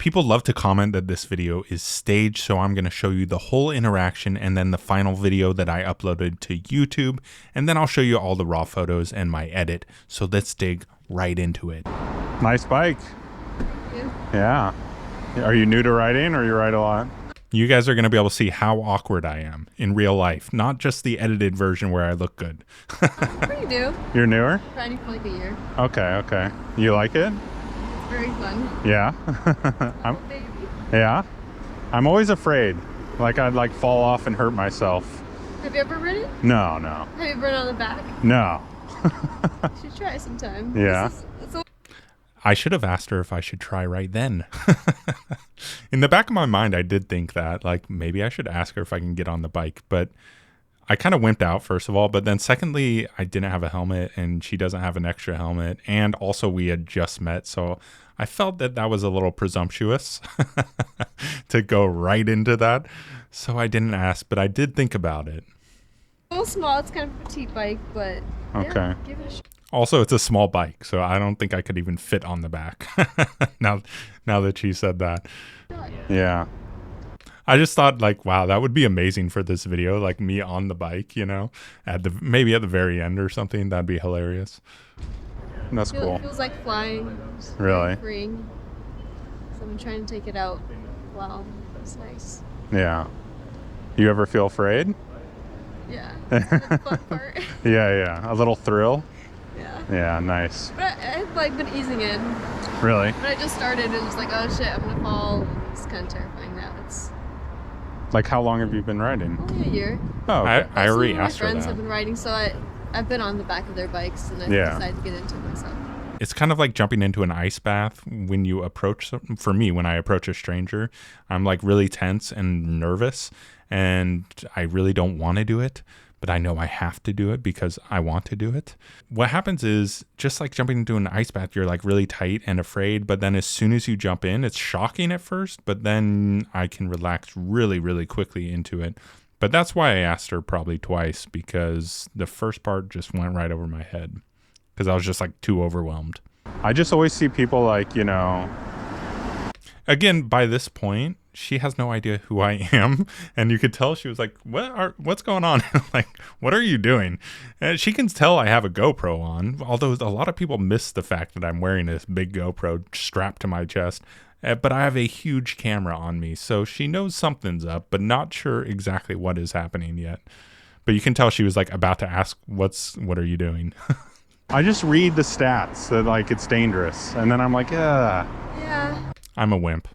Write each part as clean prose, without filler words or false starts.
People love to comment that this video is staged, so I'm going to show you the whole interaction and then the final video that I uploaded to YouTube, and then I'll show you all the raw photos and my edit. So let's dig right into it. Nice bike. Thank you. Yeah. Are you new to riding or you ride a lot? You guys are going to be able to see how awkward I am in real life, not just the edited version where I look good. Pretty new. You're newer? Riding for like a year. Okay. You like it? It's very fun. Yeah. Baby. Yeah. I'm always afraid. Like I'd like fall off and hurt myself. Have you ever ridden? No. Have you ever ridden on the back? No. You should try sometime. Yeah. I should have asked her if I should try right then. In the back of my mind, I did think that, like, maybe I should ask her if I can get on the bike. But I kind of wimped out, first of all. But then secondly, I didn't have a helmet and she doesn't have an extra helmet. And also we had just met. So I felt that that was a little presumptuous to go right into that. So I didn't ask, but I did think about it. A little small. It's kind of a petite bike, but okay. Yeah, give it a shot. Also, it's a small bike, so I don't think I could even fit on the back. now that she said that. Yeah. I just thought, like, wow, that would be amazing for this video, like me on the bike, you know, maybe at the very end or something. That'd be hilarious. That's cool. It feels like flying. It's really? Freeing. So I'm trying to take it out. Wow, it's nice. Yeah. You ever feel afraid? Yeah. That's the fun part. Yeah. A little thrill. Yeah, nice. But I've like been easing in. Really? When I just started, it was like, oh shit, I'm gonna fall. It's kind of terrifying now. It's like, how long have you been riding? only a year. Oh, okay. I already asked her that. My friends have been riding, so I've been on the back of their bikes, and I decided to get into it myself. It's kind of like jumping into an ice bath when you approach, for me, when I approach a stranger, I'm like really tense and nervous, and I really don't want to do it. But I know I have to do it because I want to do it. What happens is, just like jumping into an ice bath, you're like really tight and afraid, but then as soon as you jump in, it's shocking at first, but then I can relax really, really quickly into it. But that's why I asked her probably twice, because the first part just went right over my head because I was just like too overwhelmed. I just always see people like, you know, again, by this point, she has no idea who I am, and you could tell she was like, what's going on? Like, what are you doing? And she can tell I have a GoPro on, although a lot of people miss the fact that I'm wearing this big GoPro strapped to my chest, but I have a huge camera on me, so she knows something's up, but not sure exactly what is happening yet. But you can tell she was like about to ask, what are you doing? I just read the stats that like it's dangerous, and then I'm like, yeah. I'm a wimp.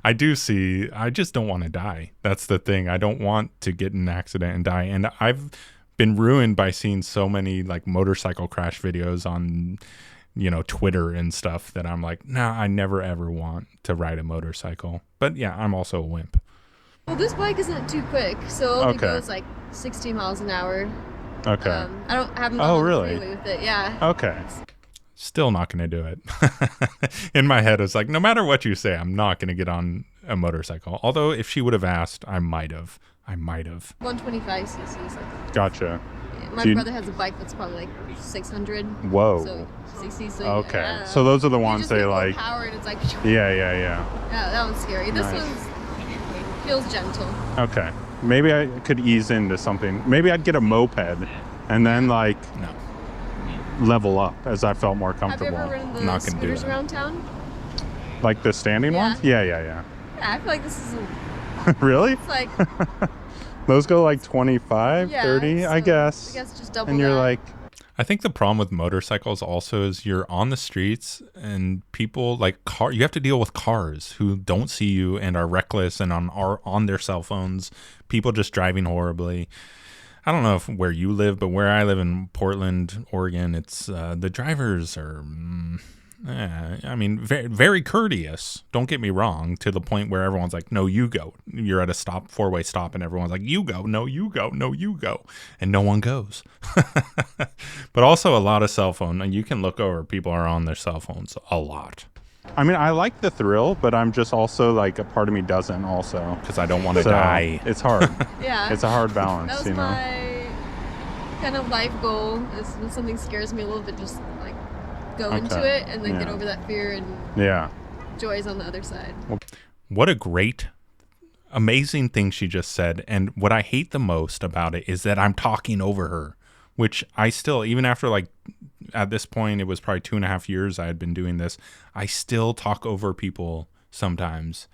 I just don't want to die. That's the thing. I don't want to get in an accident and die. And I've been ruined by seeing so many like motorcycle crash videos on, you know, Twitter and stuff that I'm like, nah, I never ever want to ride a motorcycle. But yeah, I'm also a wimp. Well, this bike isn't too quick, so it only goes like 60 miles an hour. Okay. I haven't gone on the freeway with it. Yeah. Okay. Still not going to do it. In my head, it's like, no matter what you say, I'm not going to get on a motorcycle. Although if she would have asked, I might have. 125 cc's. Gotcha. Yeah, my brother has a bike that's probably like 600. Whoa. So cc. So okay. So those are the ones they like. Power and it's like. Yeah. Yeah, that one's scary. This one feels gentle. Okay. Maybe I could ease into something. Maybe I'd get a moped, and then like. No. Level up as I felt more comfortable. Have you ever ridden the scooters around town? Like the standing ones? Yeah. Yeah, I feel like this is really? It's like those go like 25, 30, so I guess. Just double and you're that. Like, I think the problem with motorcycles also is you're on the streets and people like you have to deal with cars who don't see you and are reckless and are on their cell phones. People just driving horribly. I don't know where you live, but where I live in Portland, Oregon, it's the drivers are, I mean, very, very courteous. Don't get me wrong, to the point where everyone's like, no, you go. You're at a four-way stop, and everyone's like, you go, no, you go, no, you go. And no one goes. But also a lot of cell phone. And you can look over, people are on their cell phones a lot. I mean, I like the thrill, but I'm just also like, a part of me doesn't also. Because I don't want to die. It's hard. Yeah. It's a hard balance, that was my kind of life goal, is when something scares me a little bit, just like go into it and then get over that fear. And yeah. joy's on the other side. What a great, amazing thing she just said. And what I hate the most about it is that I'm talking over her, which I still, even after like, at this point, it was probably 2.5 years I had been doing this, I still talk over people sometimes.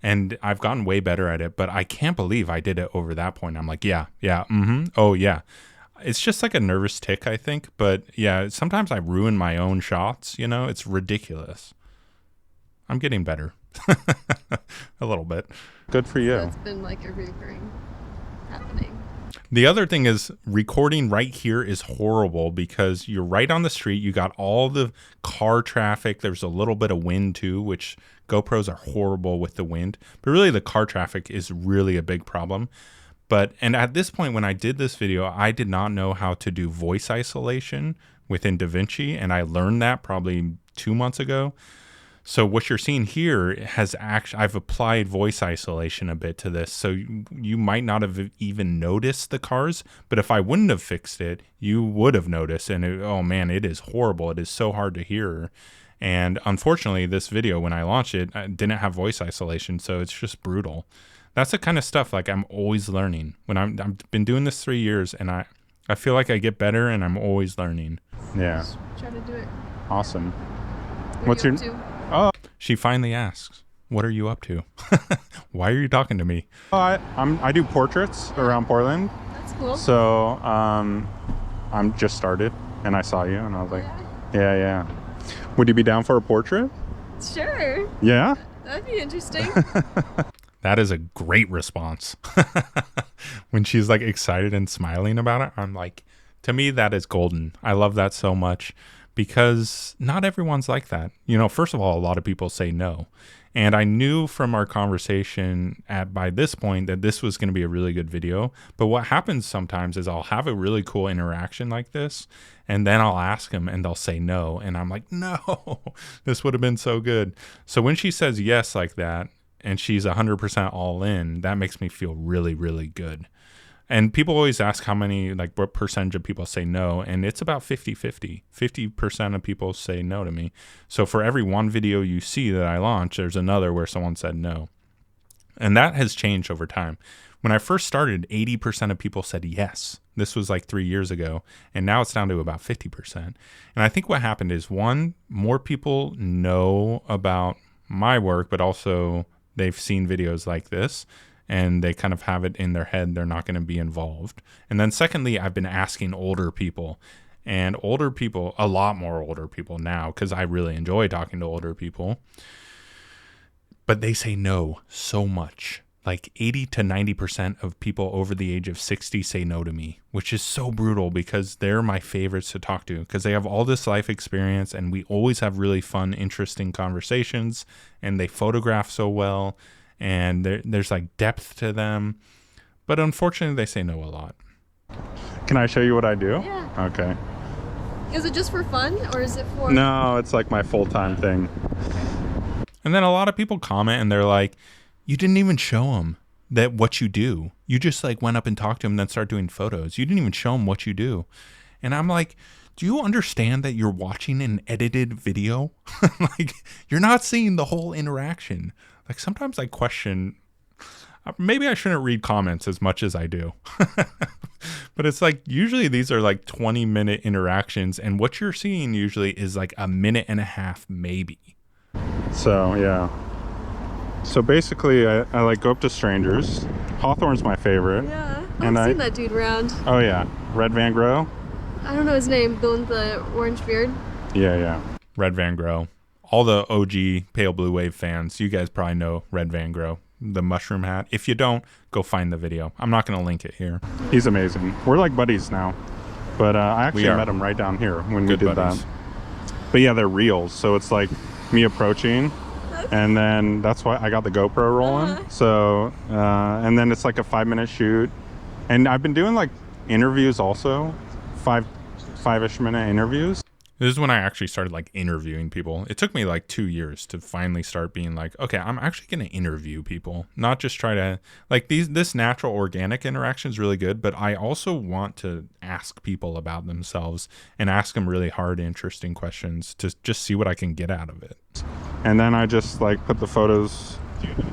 And I've gotten way better at it, but I can't believe I did it over that point. I'm like, yeah, oh yeah. It's just like a nervous tick, I think. But yeah, sometimes I ruin my own shots, you know? It's ridiculous. I'm getting better. A little bit. Good for you. That's been like a recurring happening. The other thing is recording right here is horrible because you're right on the street. You got all the car traffic. There's a little bit of wind too, which GoPros are horrible with the wind. But really the car traffic is really a big problem. And at this point, when I did this video, I did not know how to do voice isolation within DaVinci. And I learned that probably 2 months ago. So what you're seeing here has actually, I've applied voice isolation a bit to this. So you might not have even noticed the cars, but if I wouldn't have fixed it, you would have noticed. And oh man, it is horrible. It is so hard to hear. And unfortunately, this video, when I launched it, I didn't have voice isolation. So it's just brutal. That's the kind of stuff like I'm always learning. When I've been doing this 3 years and I feel like I get better and I'm always learning. Yeah. Just try to do it. Awesome. What's your... Oh, she finally asks, "What are you up to?" Why are you talking to me? I do portraits around Portland. That's cool. So I'm just started, and I saw you, and I was like, yeah. Would you be down for a portrait? Sure. Yeah. That'd be interesting. That is a great response. When she's like excited and smiling about it, I'm like, to me, that is golden. I love that so much. Because not everyone's like that. You know, first of all, a lot of people say no. And I knew from our conversation by this point that this was going to be a really good video. But what happens sometimes is I'll have a really cool interaction like this, and then I'll ask them and they'll say no. And I'm like, no, this would have been so good. So when she says yes like that, and she's 100% all in, that makes me feel really, really good. And people always ask how many, like what percentage of people say no. And it's about 50-50. 50% of people say no to me. So for every one video you see that I launch, there's another where someone said no. And that has changed over time. When I first started, 80% of people said yes. This was like 3 years ago. And now it's down to about 50%. And I think what happened is, one, more people know about my work, but also they've seen videos like this. And they kind of have it in their head they're not going to be involved. And then secondly, I've been asking older people, and older people, a lot more older people now, because I really enjoy talking to older people. But they say no so much. Like 80 to 90% of people over the age of 60 say no to me, which is so brutal because they're my favorites to talk to because they have all this life experience and we always have really fun, interesting conversations, and they photograph so well. And there's like depth to them, but unfortunately they say no a lot. Can I show you what I do? Yeah. Okay. Is it just for fun, or is it for... No, it's like my full-time thing. And then a lot of people comment and they're like, you didn't even show them that what you do. You just like went up and talked to them and then start doing photos. You didn't even show them what you do. And I'm like, do you understand that you're watching an edited video? Like, you're not seeing the whole interaction. Like, sometimes I question, maybe I shouldn't read comments as much as I do. But it's like, usually these are like 20-minute interactions, and what you're seeing usually is like a minute and a half, maybe. So, yeah. So basically, I like go up to strangers. Hawthorne's my favorite. Yeah, I've seen that dude around. Oh, yeah. Red Van Gogh? I don't know his name, the one with the orange beard. Yeah. Red Van Gogh. All the OG Pale Blue Wave fans, you guys probably know Red Van Gogh, the mushroom hat. If you don't, go find the video. I'm not going to link it here. He's amazing. We're like buddies now. But I actually met him right down here when we did that. But yeah, they're reels. So it's like me approaching. And then that's why I got the GoPro rolling. So, and then it's like a 5-minute shoot. And I've been doing like interviews also, five-ish minute interviews. This is when I actually started like interviewing people. It took me like 2 years to finally start being like, okay, I'm actually going to interview people, not just try to like this natural organic interaction is really good, but I also want to ask people about themselves and ask them really hard, interesting questions to just see what I can get out of it. And then I just like put the photos,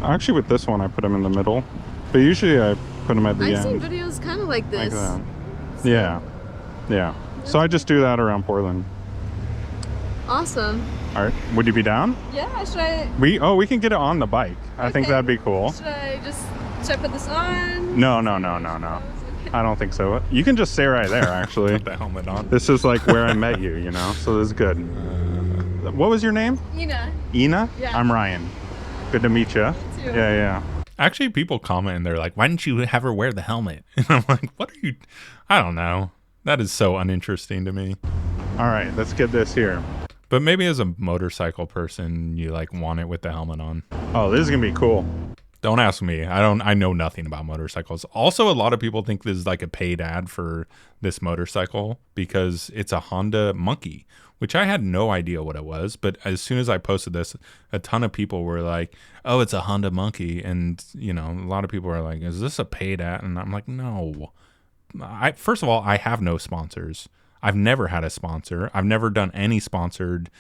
actually with this one, I put them in the middle, but usually I put them at the end. I've seen videos kind of like this. Like that. Yeah. Yeah. So I just do that around Portland. Awesome. All right. Would you be down? Yeah, should I? We can get it on the bike. I think that'd be cool. Should I put this on? No. I don't think so. You can just stay right there, actually. Put the helmet on. This is like where I met you, you know? So this is good. What was your name? Ina. Ina? Yeah. I'm Ryan. Good to meet you. Me too. Yeah. Actually, people comment and they're like, why didn't you have her wear the helmet? And I'm like, what are you? I don't know. That is so uninteresting to me. All right, let's get this here. But maybe as a motorcycle person, you like want it with the helmet on. Oh, this is gonna be cool. Don't ask me. I know nothing about motorcycles. Also, a lot of people think this is like a paid ad for this motorcycle because it's a Honda Monkey, which I had no idea what it was. But as soon as I posted this, a ton of people were like, oh, it's a Honda Monkey. And, you know, a lot of people are like, is this a paid ad? And I'm like, no. First of all, I have no sponsors. I've never had a sponsor. I've never done any sponsored,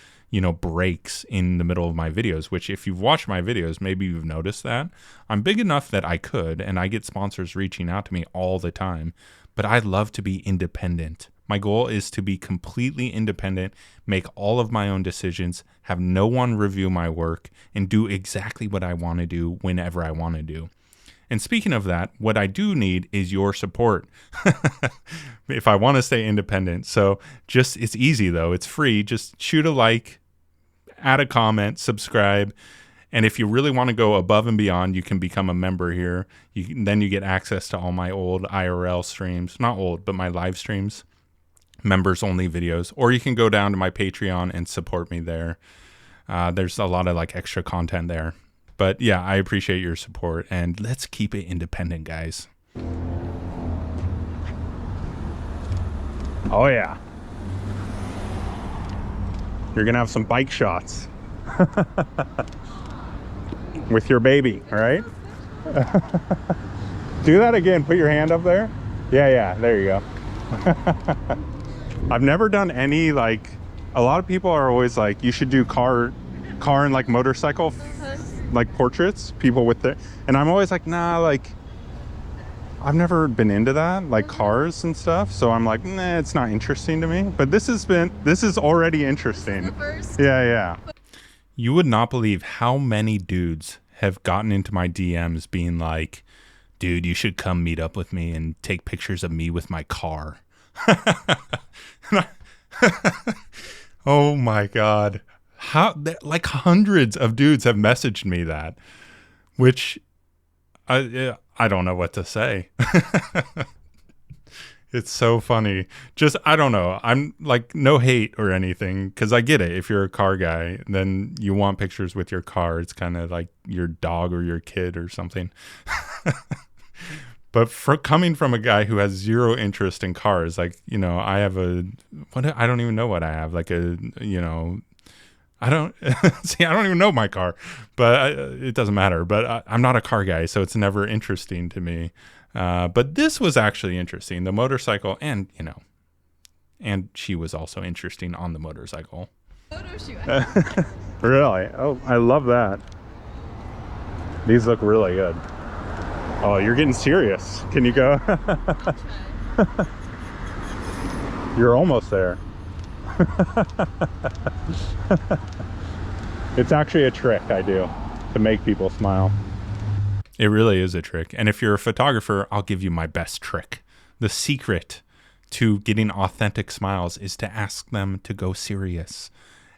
breaks in the middle of my videos, which if you've watched my videos, maybe you've noticed that. I'm big enough that I could, and I get sponsors reaching out to me all the time, but I love to be independent. My goal is to be completely independent, make all of my own decisions, have no one review my work, and do exactly what I want to do whenever I want to do. And speaking of that, what I do need is your support if I want to stay independent. So it's easy though. It's free. Just shoot a like, add a comment, subscribe. And if you really want to go above and beyond, you can become a member here. Then you get access to all my old IRL streams, not old, but my live streams, members only videos, or you can go down to my Patreon and support me there. There's a lot of like extra content there. But yeah, I appreciate your support, and let's keep it independent, guys. Oh yeah. You're gonna have some bike shots with your baby, all right? Do that again, put your hand up there. Yeah, there you go. I've never done any, like, a lot of people are always like, you should do car and like motorcycle like portraits, people with their, and I'm always like, nah, like I've never been into that, like cars and stuff, so I'm like, nah, it's not interesting to me. But this is already interesting. Yeah. You would not believe how many dudes have gotten into my DMs being like, dude, you should come meet up with me and take pictures of me with my car. Oh my God. Like hundreds of dudes have messaged me that, which I don't know what to say. It's so funny. Just, I don't know. I'm like, no hate or anything, because I get it. If you're a car guy, then you want pictures with your car. It's kind of like your dog or your kid or something. But coming from a guy who has zero interest in cars, like, I have I don't even know what I have. Like I don't see. I don't even know my car, but it doesn't matter. But I'm not a car guy, so it's never interesting to me. But this was actually interesting. The motorcycle, and and she was also interesting on the motorcycle. Photo shoot. Really? Oh, I love that. These look really good. Oh, you're getting serious. Can you go? You're almost there. It's actually a trick I do to make people smile. It really is a trick. And if you're a photographer, I'll give you my best trick. The secret to getting authentic smiles is to ask them to go serious.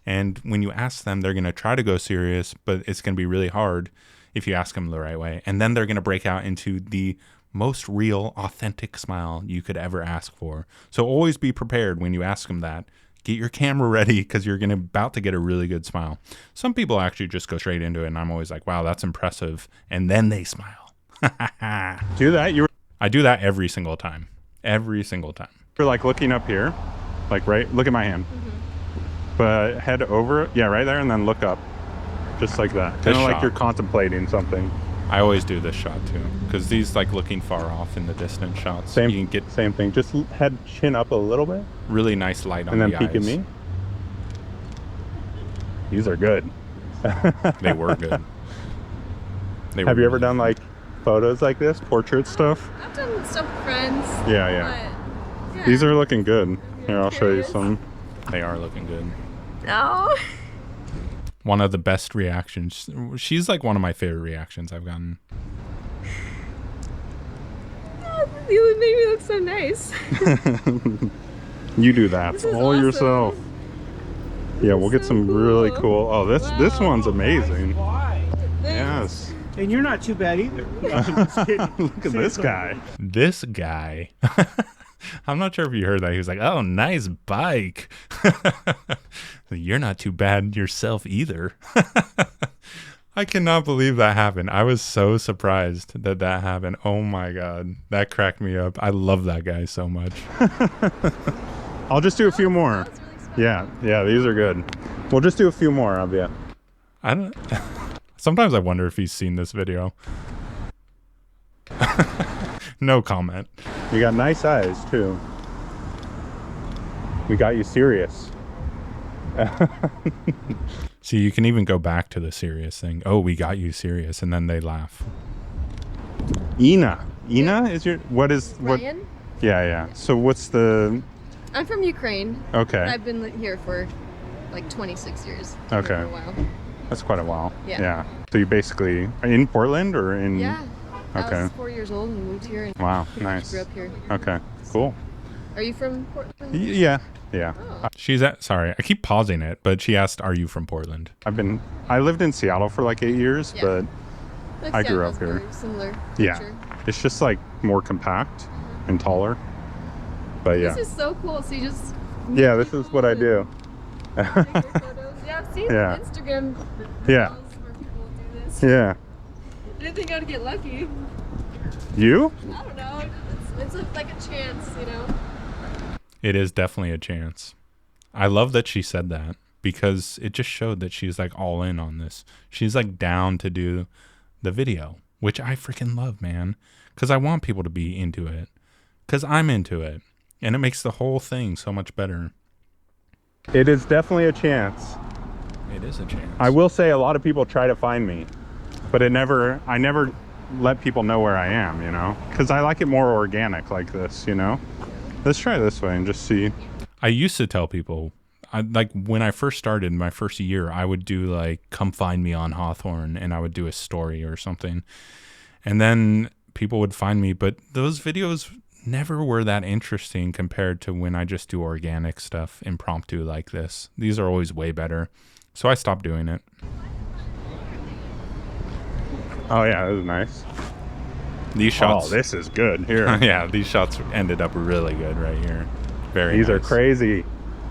And when you ask them, they're going to try to go serious, but it's going to be really hard if you ask them the right way. And then they're going to break out into the most real, authentic smile you could ever ask for. So always be prepared when you ask them that. Get your camera ready, because you're about to get a really good smile. Some people actually just go straight into it, and I'm always like, wow, that's impressive. And then they smile. Do that? I do that every single time. Every single time. You're like looking up here, like, right? Look at my hand. Mm-hmm. But head over, yeah, right there, and then look up. Just like that. Kind This of like shot. you're contemplating something. I always do this shot too, because these like looking far off in the distant shots. Same, You can get same thing. Just head chin up a little bit. really nice light on And then the peek at eyes. me. These are good. They were good. Have you ever done like photos like this, portrait stuff? I've done stuff with friends. Yeah, yeah. But, yeah. These are looking good. Here, I'll show you Curious. some. They are looking good. No. One of the best reactions. She's like one of my favorite reactions I've gotten. You made me look so nice. You do that This is all awesome. yourself. Yeah, we'll get so some really cool. cool. Oh, this Wow. one's amazing. Why? Yes. And you're not too bad either. Just kidding. Look at this guy. This guy. I'm not sure if you heard that. He was like, "Oh, nice bike." You're not too bad yourself either. I cannot believe that happened. I was so surprised that that happened. Oh my God. That cracked me up. I love that guy so much. I'll just do a few more. That was really special. Yeah, these are good. We'll just do a few more of you. I don't. Sometimes I wonder if he's seen this video. No comment. You got nice eyes too. We got you serious. See, you can even go back to the serious thing. Oh, we got you serious, and then they laugh. Ina is your what? Ryan? Yeah. So what's the? I'm from Ukraine. Okay, I've been here for like 26 years. Been Okay. here for a while. that's quite a while. Yeah. So you basically are in Portland or in? Yeah. I Okay. was 4 years old and moved here and Wow, pretty much nice. grew up here. Okay, cool. Are you from Portland? Yeah. Oh. Sorry, I keep pausing it, but she asked, "Are you from Portland?" I lived in Seattle for like 8 years, Yeah. but Like I grew Seattle's up here. very Similar. yeah, culture. it's just like more compact and taller. But yeah, This is so cool. So you just yeah, this is what I do. take your photos. Yeah, I've seen Yeah. Instagram Yeah. videos where people do this. Yeah. I didn't think I'd get lucky. You? I don't know. It's like a chance, you know. It is definitely a chance. I love that she said that because it just showed that she's like all in on this. She's like down to do the video, which I freaking love, man. Because I want people to be into it. Because I'm into it. And it makes the whole thing so much better. It is definitely a chance. It is a chance. I will say a lot of people try to find me, but I never let people know where I am, you know, because I like it more organic like this, you know. Let's try this way and just see. I used to tell people, like when I first started my first year, I would do like, come find me on Hawthorne, and I would do a story or something. And then people would find me, but those videos never were that interesting compared to when I just do organic stuff, impromptu like this. These are always way better. So I stopped doing it. Oh yeah, this is nice. These shots. Oh, this is good here. Yeah, these shots ended up really good right here. Very These are nice. crazy.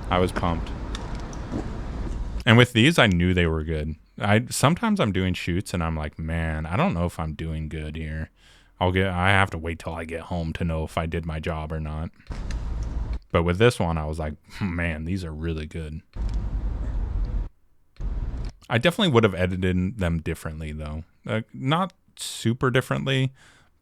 I was pumped. And with these, I knew they were good. Sometimes I'm doing shoots and I'm like, man, I don't know if I'm doing good here. I have to wait till I get home to know if I did my job or not. But with this one, I was like, man, these are really good. I definitely would have edited them differently though. Not super differently,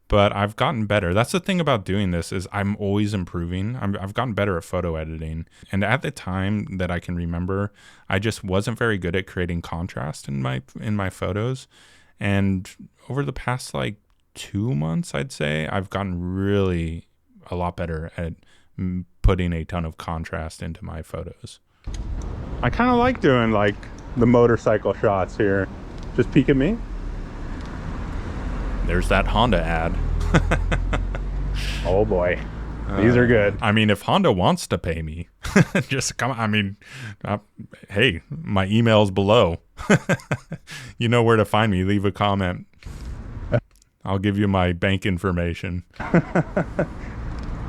but I've gotten better. That's the thing about doing this is I'm always improving. I've gotten better at photo editing. And at the time that I can remember, I just wasn't very good at creating contrast in my photos. And over the past like 2 months, I'd say, I've gotten really a lot better at putting a ton of contrast into my photos. I kind of like doing like the motorcycle shots here. Just peek at me. There's that Honda ad. Oh boy, these are good. I mean, if Honda wants to pay me, just come. I mean, hey, my email's below. You know where to find me. Leave a comment. I'll give you my bank information.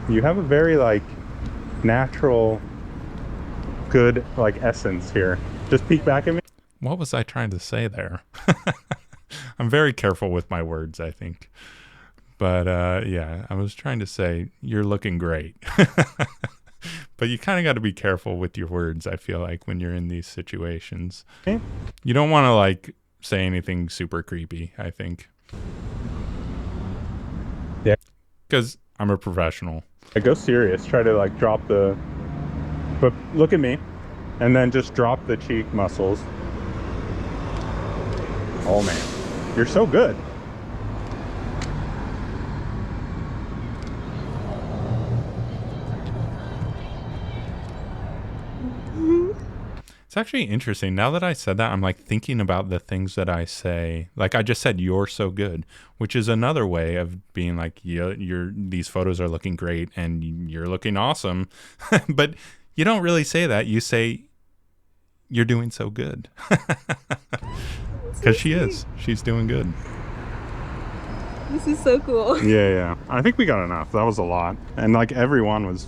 You have a very like natural, good like essence here. Just peek back at me. What was I trying to say there? I'm very careful with my words, I think. But yeah, I was trying to say, you're looking great. But But you kind of got to be careful with your words, I feel like, when you're in these situations. Okay. You don't want to, like, say anything super creepy, I think. Yeah. Because I'm a professional. I go serious. Try to like drop the, but look at me, and then just drop the cheek muscles. Oh man, you're so good. It's actually interesting. Now that I said that, I'm like thinking about the things that I say. Like I just said, you're so good, which is another way of being like, these photos are looking great and you're looking awesome. But you don't really say that. You say, you're doing so good. Because she is. She's doing good. This is so cool. Yeah. I think we got enough. That was a lot. And like everyone was,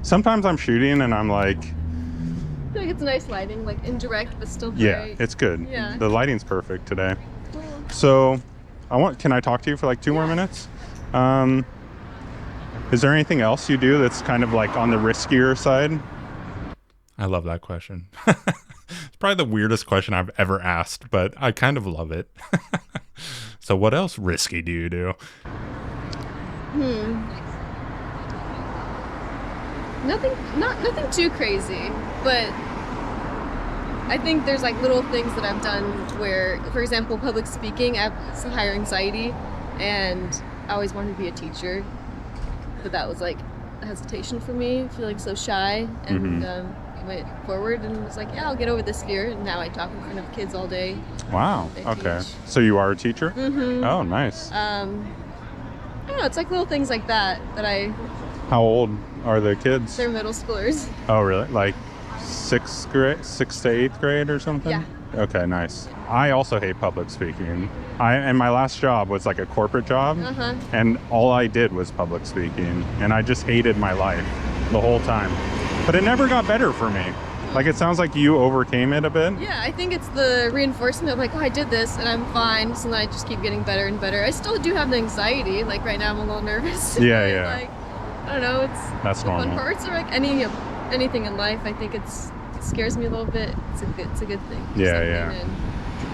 sometimes I'm shooting and I'm like, I feel like it's nice lighting, like indirect but still bright. yeah, it's good. Yeah. The lighting's perfect today. Cool. So can I talk to you for like 2 more minutes? Is there anything else you do that's kind of like on the riskier side? I love that question. It's probably the weirdest question I've ever asked, but I kind of love it. So what else risky do you do? Nothing too crazy, but I think there's like little things that I've done where, for example, public speaking, I have some higher anxiety, and I always wanted to be a teacher, but that was like a hesitation for me, feeling so shy, and went forward and was like, yeah, I'll get over this fear, and now I talk in front of kids all day. Wow. I Okay. teach. So you are a teacher? Mm-hmm. Oh, nice. I don't know, it's like little things like that How old are the kids? they're middle schoolers. Oh, really? Like 6th to 8th grade or something? Yeah. Okay, nice. I also hate public speaking. And my last job was like a corporate job, and all I did was public speaking, and I just hated my life the whole time. But it never got better for me. Like, it sounds like you overcame it a bit. Yeah, I think it's the reinforcement of like, oh, I did this and I'm fine. So then I just keep getting better and better. I still do have the anxiety. Like right now I'm a little nervous. Yeah. Like, I don't know. That's the fun normal. parts are like anything in life. I think it scares me a little bit. It's a good thing. Yeah. Something,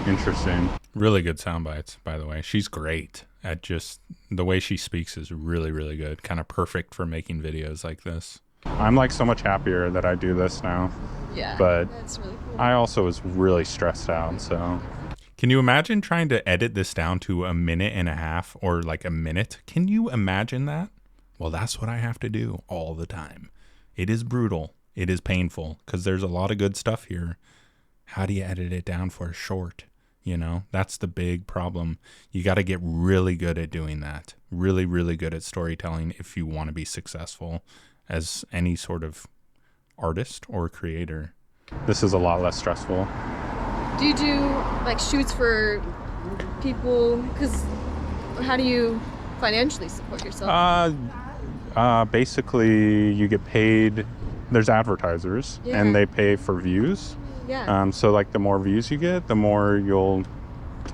and Interesting. Really good sound bites, by the way. She's great at just the way she speaks is really, really good. Kind of perfect for making videos like this. I'm like so much happier that I do this now. Yeah, But that's really cool. I also was really stressed out, so. Can you imagine trying to edit this down to 1.5 minutes or like a minute? Can you imagine that? Well, that's what I have to do all the time. It is brutal. It is painful because there's a lot of good stuff here. How do you edit it down for a short? You know, that's the big problem. You got to get really good at doing that. Really, really good at storytelling if you want to be successful as any sort of artist or creator. This is a lot less stressful. Do you do like shoots for people? Because how do you financially support yourself? Basically, you get paid. There's advertisers, Yeah. and they pay for views. Yeah. So like the more views you get, the more you'll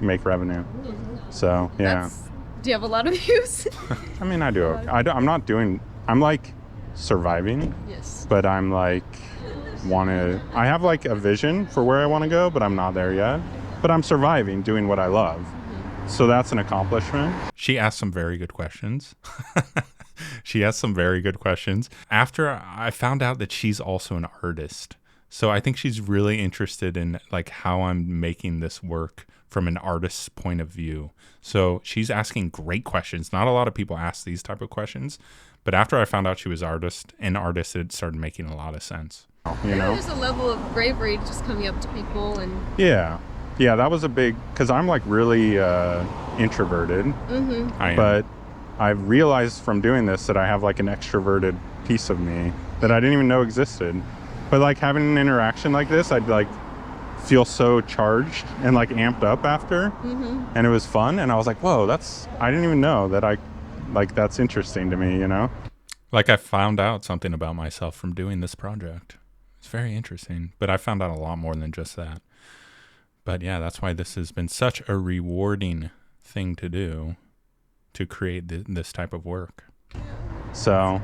make revenue. So yeah. Do you have a lot of views? I mean, I do. I'm not doing. I'm like surviving, Yes. but I'm like I have like a vision for where I want to go, but I'm not there yet. But I'm surviving, doing what I love. So that's an accomplishment. She asked some very good questions. She asked some very good questions. After I found out that she's also an artist. So I think she's really interested in like how I'm making this work from an artist's point of view. So she's asking great questions. Not a lot of people ask these type of questions. But after I found out she was an artist, it started making a lot of sense. You know? There's a level of bravery just coming up to people and. Yeah, that was a big, because I'm like really introverted, I am. but I've realized from doing this that I have like an extroverted piece of me that I didn't even know existed. But like having an interaction like this, I'd like feel so charged and like amped up after, and it was fun. And I was like, whoa, I didn't even know that that's interesting to me, you know? Like I found out something about myself from doing this project. It's very interesting, but I found out a lot more than just that. But yeah, that's why this has been such a rewarding thing to do, to create this type of work. So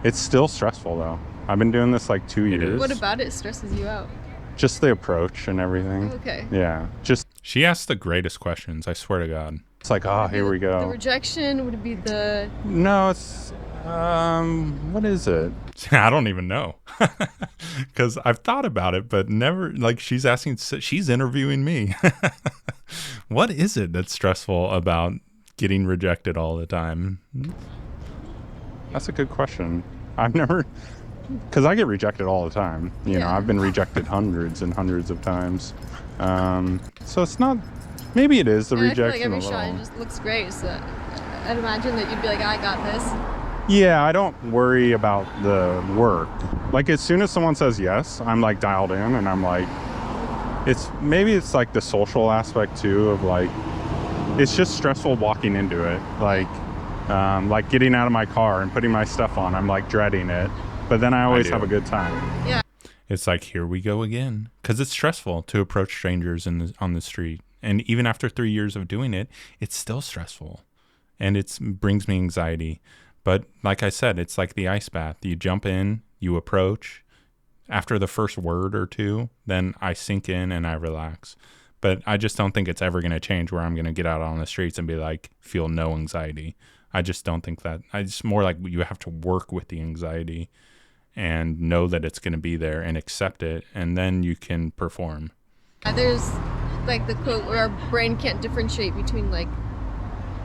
it's still stressful though. I've been doing this like 2 years. What about it stresses you out? Just the approach and everything. Okay. Yeah. Just She asks the greatest questions, I swear to God. it's like, oh, here we The go. rejection would be the. No, it's what is it? I don't even know. Because I've thought about it, but never, like, she's interviewing me. What is it that's stressful about getting rejected all the time? That's a good question. I've never, because I get rejected all the time. You know, Yeah. I've been rejected hundreds and hundreds of times. So it's not. Maybe it is the And I feel like rejection every shot alone. just looks great, so I'd imagine that you'd be like, I got this. Yeah, I don't worry about the work. Like as soon as someone says yes, I'm like dialed in, and I'm like, it's like the social aspect too of like, it's just stressful walking into it. Like getting out of my car and putting my stuff on, I'm like dreading it. But then I always do. have a good time. Yeah. It's like, here we go again. Because it's stressful to approach strangers on the street. And even after 3 years of doing it, it's still stressful. And it brings me anxiety. But like I said, it's like the ice bath. You jump in, you approach. After the first word or two, then I sink in and I relax. But I just don't think it's ever going to change where I'm going to get out on the streets and be like, feel no anxiety. I just don't think that. It's more like you have to work with the anxiety and know that it's going to be there and accept it, and then you can perform. There's like the quote where our brain can't differentiate between like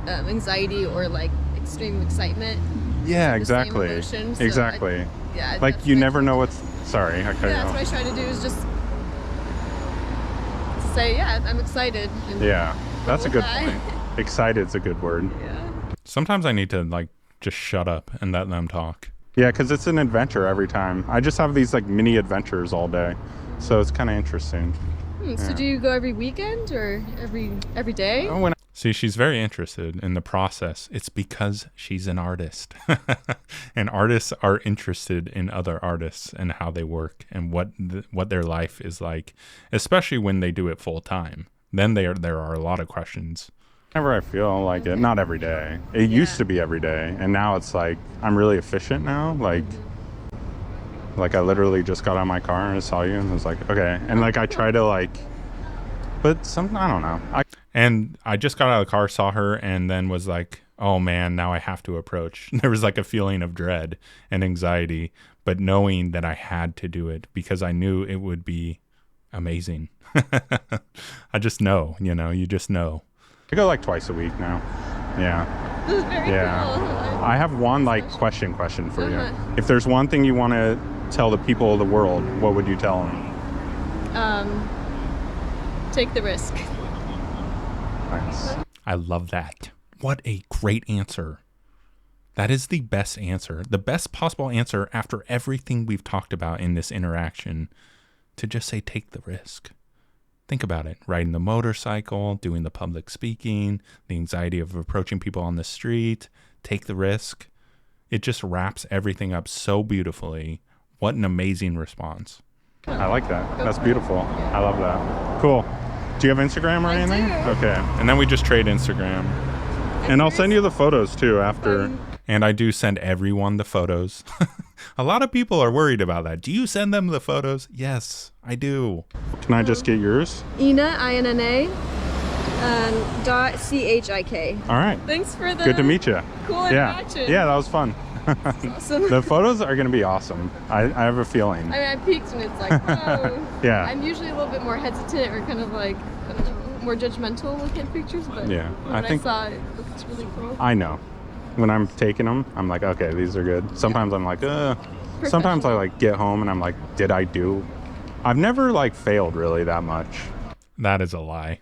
anxiety or like extreme excitement. Yeah, It's the same exactly. emotion, so Exactly. Yeah. Like that's you what I never try know to- what's. Sorry, I cut you Yeah, that's what I off. try to do is just say, yeah, I'm excited. And Yeah, that's a good Bye. point. Excited's a good word. Yeah. Sometimes I need to like just shut up and let them talk. Yeah, because it's an adventure every time. I just have these like mini adventures all day, so it's kind of interesting. So do you go every weekend or every day? Oh, when See, she's very interested in the process. It's because she's an artist. And artists are interested in other artists and how they work and what their life is like, especially when they do it full time. Then there are a lot of questions. whenever I feel like it, not every day. It used to be every day, and now it's like I'm really efficient now. Like I literally just got out of my car and I saw you and was like, okay. And like I try to like, but I don't know. And I just got out of the car, saw her, and then was like, oh man, now I have to approach. There was like a feeling of dread and anxiety, but knowing that I had to do it because I knew it would be amazing. I just know, you just know. I go like twice a week now. Yeah. This is very Yeah. cool. I have one like question for you. Uh-huh. If there's one thing you want to tell the people of the world, what would you tell them? Take the risk. Nice. I love that. What a great answer. That is the best answer, the best possible answer after everything we've talked about in this interaction, to just say, take the risk. Think about it. Riding the motorcycle, doing the public speaking, the anxiety of approaching people on the street, take the risk. It just wraps everything up so beautifully. What an amazing response. I like that. That's beautiful. I love that. Cool. Do you have Instagram or I anything? do. Okay. And then we just trade Instagram. And I'll send you the photos too after. And I do send everyone the photos. A lot of people are worried about that. Do you send them the photos? Yes, I do. Can I just get yours? Ina, INNA, .CHIK. All right. Thanks for the Good to meet you. cool Yeah. interaction. Yeah, that was fun. Awesome. The photos are going to be awesome. I have a feeling. I mean, I peeked and it's like, whoa. Yeah. I'm usually a little bit more hesitant or kind of like, I don't know, more judgmental looking at pictures, but Yeah, when I I think- saw it, it looks really cool. I know. When I'm taking them, I'm like, okay, these are good. Sometimes I'm like, Sometimes I like get home and I'm like, did I do? I've never like failed really that much. That is a lie.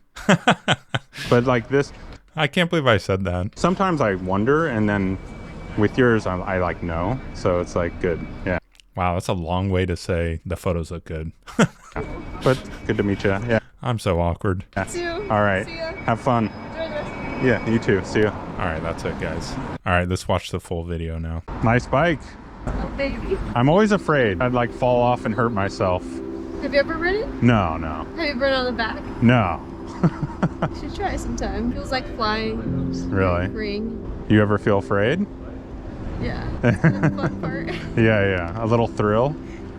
But like this, I can't believe I said that. sometimes I wonder, and then with yours, I like know. So it's like good. Yeah. Wow, that's a long way to say the photos look good. But good to meet you. Yeah. I'm so awkward. See you. All right. See ya. Have fun. Enjoy the rest. Yeah, you too. See ya. All right, that's it, guys. All right, let's watch the full video now. Nice bike. Oh, baby. I'm always afraid I'd like fall off and hurt myself. Have you ever ridden? No. Have you ridden on the back? No. You should try sometime. Feels like flying. Really? Freeing. You ever feel afraid? Yeah, that's kind of the fun part. Yeah. A little thrill.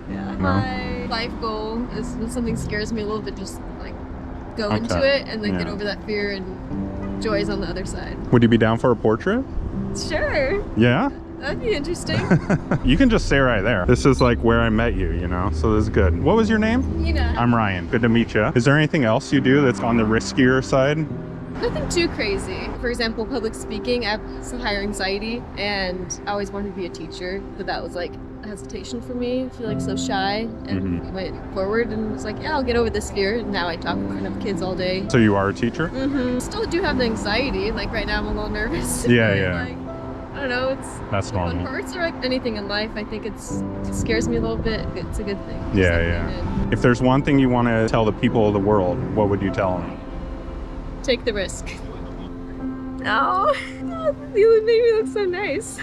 Yeah. No. My life goal is when something scares me a little bit, just like go into Okay. it and then get Yeah. over that fear, and joy's on the other side. Would you be down for a portrait? Sure. Yeah? That'd be interesting. You can just stay right there. This is like where I met you, you know, so this is good. What was your name? Nina. I'm Ryan. Good to meet you. Is there anything else you do that's on the riskier side? Nothing too crazy. For example, public speaking, I have some higher anxiety, and I always wanted to be a teacher, but that was like a hesitation for me. I feel like so shy, and I went forward and was like, yeah, I'll get over this fear. And now I talk in front of kids all day. So you are a teacher? Still do have the anxiety. Like right now, I'm a little nervous. Yeah. Like, I don't know. That's fun normal. parts, or like anything in life. I think it scares me a little bit. It's a good thing. Yeah. If there's one thing you want to tell the people of the world, what would you tell them? Take the risk. Oh, you made me look so nice.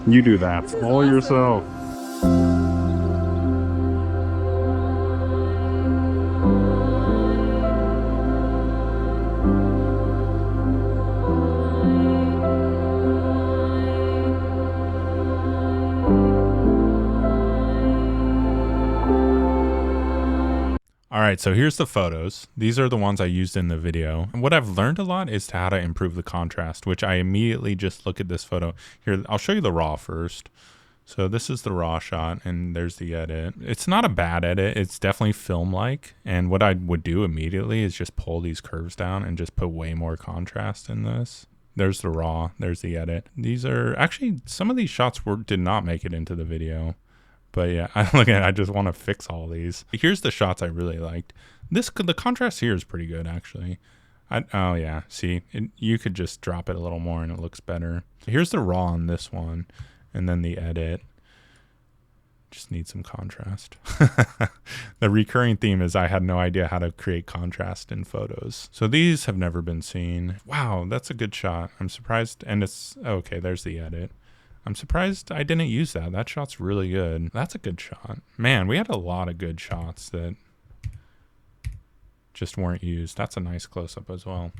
You do that This is all awesome. yourself. All right, so here's the photos. These are the ones I used in the video. And what I've learned a lot is how to improve the contrast, which I immediately just look at this photo. Here, I'll show you the raw first. So this is the raw shot, and there's the edit. It's not a bad edit. It's definitely film-like. And what I would do immediately is just pull these curves down and just put way more contrast in this. There's the raw, there's the edit. These are, actually, some of these shots did not make it into the video. But yeah, I just want to fix all these. Here's the shots I really liked. The contrast here is pretty good, actually. Oh yeah, see, you could just drop it a little more and it looks better. Here's the raw on this one, and then the edit. Just need some contrast. The recurring theme is I had no idea how to create contrast in photos. So these have never been seen. Wow, that's a good shot. I'm surprised, and it's, okay, there's the edit. I'm surprised I didn't use that. That shot's really good. That's a good shot. Man, we had a lot of good shots that just weren't used. That's a nice close-up as well.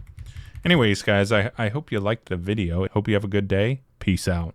Anyways, guys, I hope you liked the video. I hope you have a good day. Peace out.